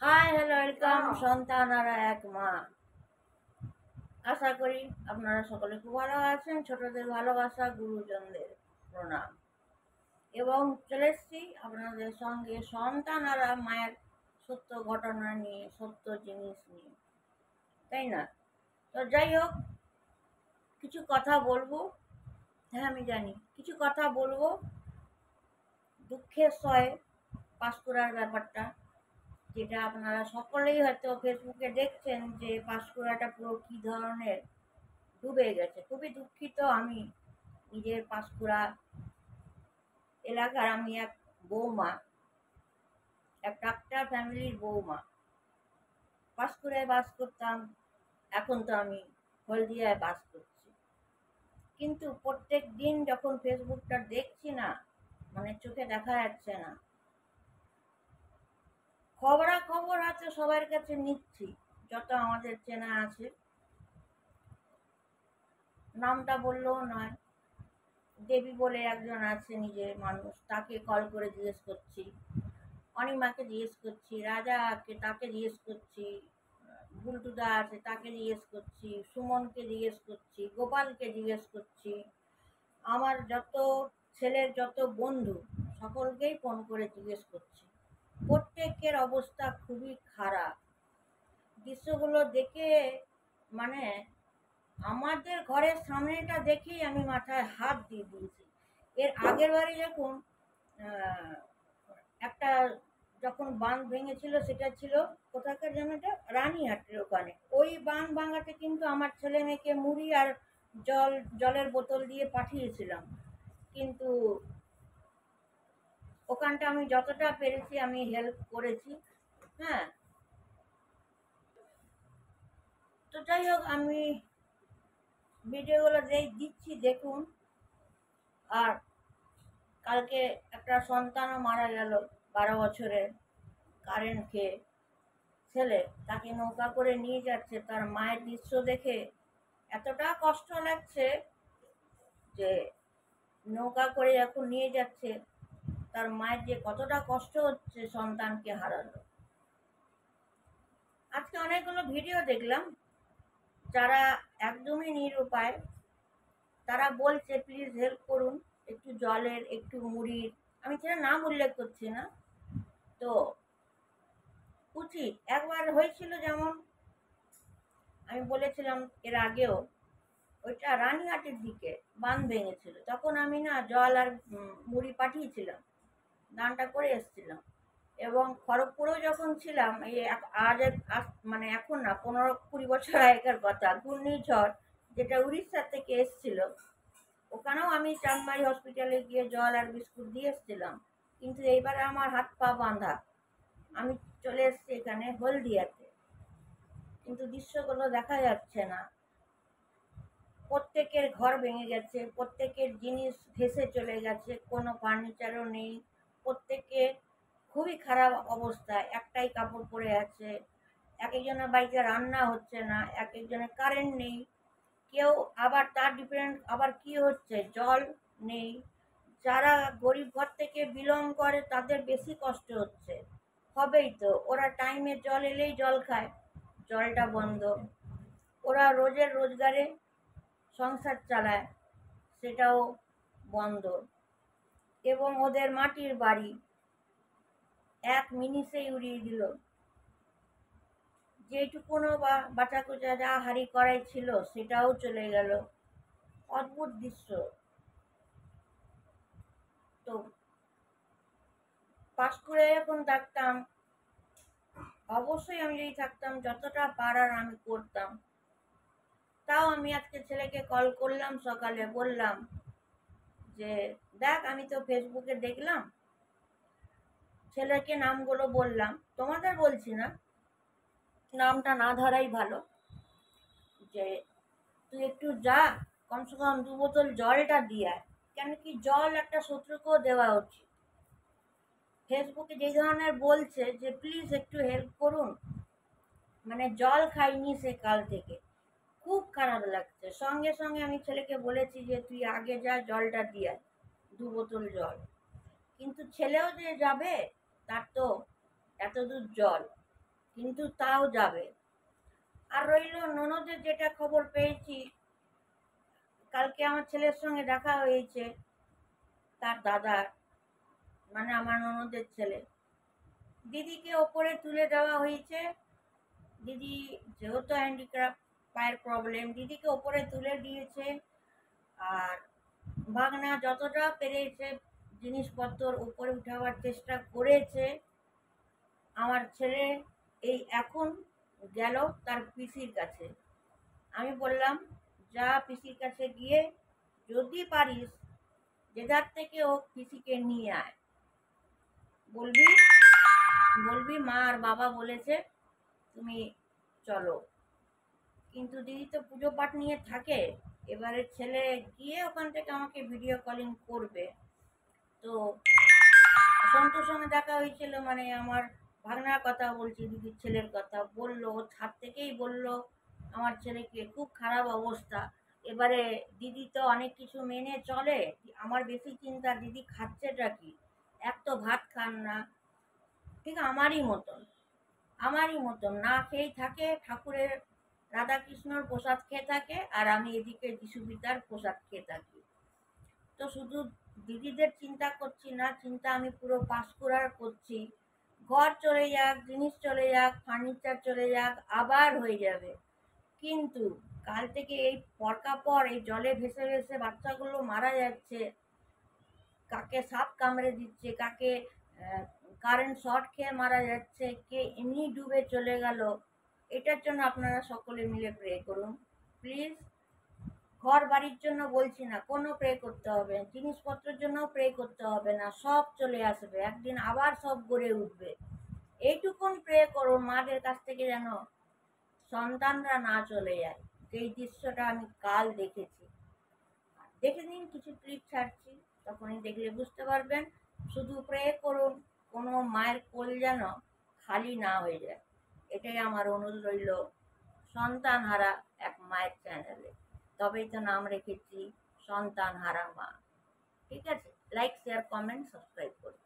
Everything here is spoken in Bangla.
হাই হ্যালো ওয়েলকাম সন্তান আর এক মা। আশা করি আপনারা সকলে খুব ভালো আছেন। ছোটদের ভালোবাসা, গুরুজনদের প্রণাম। এবং চলে এসেছি আপনাদের সঙ্গে সন্তান আর মায়ের সত্য ঘটনা নিয়ে, সত্য জিনিস নিয়ে, তাই না? তো যাই হোক, কিছু কথা বলবো। হ্যাঁ, আমি জানি কিছু কথা বলবো। দুঃখের সয় পাঁশকুড়ার ব্যাপারটা, যেটা আপনারা সকলেই হয়তো ফেসবুকে দেখছেন যে পাঁশকুড়াটা পুরো কী ধরনের ডুবে গেছে। খুবই দুঃখিত। আমি নিজের পাঁশকুড়া এলাকার, আমি এক বৌমা, এক ডাক্তার ফ্যামিলির বৌমা। পাঁশকুড়ায় বাস করতাম, এখন তো আমি হলদিয়ায় বাস করছি। কিন্তু প্রত্যেক দিন যখন ফেসবুকটা দেখছি না, মানে চোখে দেখা যাচ্ছে না। খবরাখবর আছে সবার কাছে নিচ্ছি, যত আমাদের চেনা আছে। নামটা বললেও নয়, দেবী বলে একজন আছে নিজের মানুষ, তাকে কল করে জিজ্ঞেস করছি, অনিমাকে জিজ্ঞেস করছি, রাজাকে তাকে জিজ্ঞেস করছি, বুলটুদা আছে তাকে জিজ্ঞেস করছি, সুমনকে জিজ্ঞেস করছি, গোপালকে জিজ্ঞেস করছি, আমার যত ছেলের যত বন্ধু সকলকেই ফোন করে জিজ্ঞেস করছি। প্রত্যেকের অবস্থা খুবই খারাপ। দৃশ্যগুলো দেখে মানে আমাদের ঘরের সামনেটা দেখেই আমি মাথায় হাত দিয়ে দিয়েছি। এর আগের বারে যখন একটা যখন বাঁধ ভেঙেছিল, সেটা ছিল কোথাকার যেন, এটা রানীহাটের ওখানে। ওই বাঁধ ভাঙাতে কিন্তু আমার ছেলে মেয়েকে মুড়ি আর জলের বোতল দিয়ে পাঠিয়েছিলাম। কিন্তু ওখানটা আমি যতটা পেরেছি আমি হেল্প করেছি। হ্যাঁ, তো যাই হোক, আমি ভিডিওগুলো দিচ্ছি, দেখুন। আর কালকে একটা সন্তানও মারা গেল, 12 বছরের, কারেন্ট খেয়ে। ছেলে তাকে নৌকা করে নিয়ে যাচ্ছে, তার মায়ের দৃশ্য দেখে এতটা কষ্ট লাগছে যে নৌকা করে এখন নিয়ে যাচ্ছে, তার মায়ের যে কতটা কষ্ট হচ্ছে সন্তানকে হারালো। আজকে অনেকগুলো ভিডিও দেখলাম, যারা একদমই নিরুপায়, তারা বলছে প্লিজ হেল্প করুন, একটু জলের, একটু মুড়ির। আমি সেটা নাম উল্লেখ করছি না। তো উচিত, একবার হয়েছিল যেমন আমি বলেছিলাম এর আগেও, ওইটা রানীহাটের দিকে বাঁধ ভেঙেছিল, তখন আমি না জল আর মুড়ি পাঠিয়েছিলাম, দানটা করে এসেছিলাম। এবং খড়গপুরেও যখন ছিলাম, এই মানে এখন না, 15-20 বছর আগেকার কথা, ঘূর্ণিঝড় যেটা উড়িষ্যা থেকে এসছিল, ওখানেও আমি চাঁদমারি হসপিটালে গিয়ে জল আর বিস্কুট দিয়ে এসেছিলাম। কিন্তু এইবারে আমার হাত পা বাঁধা, আমি চলে এসেছি এখানে হলদিয়াতে, কিন্তু দৃশ্যগুলো দেখা যাচ্ছে না। প্রত্যেকের ঘর ভেঙে গেছে, প্রত্যেকের জিনিস ভেসে চলে গেছে, কোনো ফার্নিচারও নেই। প্রত্যেকের খুবই খারাপ অবস্থা, একটাই কাপড় পরে আছে। এক একজনের বাড়িতে রান্না হচ্ছে না, এক একজনের কারেন্ট নেই। কেউ আবার তার ডিপেন্ড, আবার কি হচ্ছে, জল নেই। যারা গরিব ঘর থেকে বিলং করে তাদের বেশি কষ্ট হচ্ছে। হবেই তো, ওরা টাইমে জল এলেই জল খায়, জলটা বন্ধ। ওরা রোজের রোজগারে সংসার চালায়, সেটাও বন্ধ। এবং ওদের মাটির বাড়ি এক মিনিটেই উড়িয়ে দিল, যেটুকুনো বা বাঁচা কোচা যা হাড়ি করাই ছিল সেটাও চলে গেল। অদ্ভুত দৃশ্য। তো পাঁশকুড়ায় যখন থাকতাম, অবশ্যই আমি যদি থাকতাম যতটা পারার আমি করতাম। তাও আমি আজকে ছেলেকে কল করলাম, সকালে বললাম যে দেখ, আমি তো ফেসবুকে দেখলাম, ছেলেকে নামগুলো বললাম, তোমাদের বলছি না, নামটা না ধরাই ভালো, যে তুই একটু যা, কমসে কম 2 বোতল জলটা দিয়ে আয়। কেন কি, জল একটা শত্রুকেও দেওয়া উচিত। ফেসবুকে যে ধরনের বলছে যে প্লিজ একটু হেল্প করুন, মানে জল খাইনি সে কাল থেকে, খুব খারাপ লাগছে। সঙ্গে সঙ্গে আমি ছেলেকে বলেছি যে তুই আগে যা, জলটা দিয়ে আয়, 2 বোতল জল। কিন্তু ছেলেও যে যাবে, তার তো এত দূর জল, কিন্তু তাও যাবে। আর রইল ননদের যেটা খবর পেয়েছি, কালকে আমার ছেলের সঙ্গে দেখা হয়েছে, তার দাদার, মানে আমার ননদের ছেলে, দিদিকে ওপরে তুলে দেওয়া হয়েছে। দিদি যেহেতু হ্যান্ডিক্রাফট, পায়ের প্রবলেম, দিদিকে ওপরে তুলে দিয়েছে। আর ভাগনা যতটা পেরেছে জিনিসপত্র উপরে উঠাবার চেষ্টা করেছে। আমার ছেলে এই এখন গেল তার পিসির কাছে। আমি বললাম, যা পিসির কাছে গিয়ে যদি পারিস যেধার থেকে হোক পিসিকে নিয়ে আয়, বলবি বলবি মা আর বাবা বলেছে তুমি চলো। কিন্তু দিদি তো পুজো পাঠ নিয়ে থাকে, এবারে ছেলে গিয়ে ওখান থেকে আমাকে ভিডিও কলিং করবে। তো সন্তুর সঙ্গে দেখা হয়েছিল, মানে আমার ভাগনার কথা বলছি, দিদির ছেলের কথা বললো, ছাদ থেকেই বললো আমার ছেলেকে খুব খারাপ অবস্থা। এবারে দিদি তো অনেক কিছু মেনে চলে, আমার বেশি চিন্তা দিদি খাচ্ছেটা কি। এক তো ভাত খান না, ঠিক আমারই মতন না খেয়েই থাকে, ঠাকুরের রাধাকৃষ্ণর প্রসাদ খেয়ে থাকে, আর আমি এদিকে যিশু পিতার প্রসাদ খেয়ে থাকি। তো শুধু দিদিদের চিন্তা করছি না, চিন্তা আমি পুরো পাঁশকুড়ার করছি। ঘর চলে যাক, জিনিস চলে যাক, ফার্নিচার চলে যাক, আবার হয়ে যাবে। কিন্তু কাল থেকে এই পরকাপর এই জলে ভেসে ভেসে বাচ্চাগুলো মারা যাচ্ছে, কাকে সাপ কামড়ে দিচ্ছে, কাকে কারেন্ট শর্ট খেয়ে মারা যাচ্ছে, কে এমনি ডুবে চলে গেল। এটার জন্য আপনারা সকলে মিলে প্রে করুন প্লিজ। ঘর বাড়ির জন্য বলছি না, কোনো প্রে করতে হবে, জিনিসপত্রের জন্য প্রে করতে হবে না, সব চলে আসবে একদিন, আবার সব গড়ে উঠবে। এইটুকুন প্রে করুন মাদের কাছ থেকে যেন সন্তানরা না চলে যায়। যেই দৃশ্যটা আমি কাল দেখেছি, দেখে নিন, কিছু ক্লিপ ছাড়ছি, তখনই দেখলে বুঝতে পারবেন। শুধু প্রে করুন কোনো মায়ের কোল যেন খালি না হয়ে যায়, এটাই আমার অনুরোধ রইল সন্তান হারা এক মায়ের চ্যানেলে। তবেই তো নাম রেখেছি সন্তান হারা মা। ঠিক আছে, লাইক শেয়ার কমেন্ট সাবস্ক্রাইব করুন।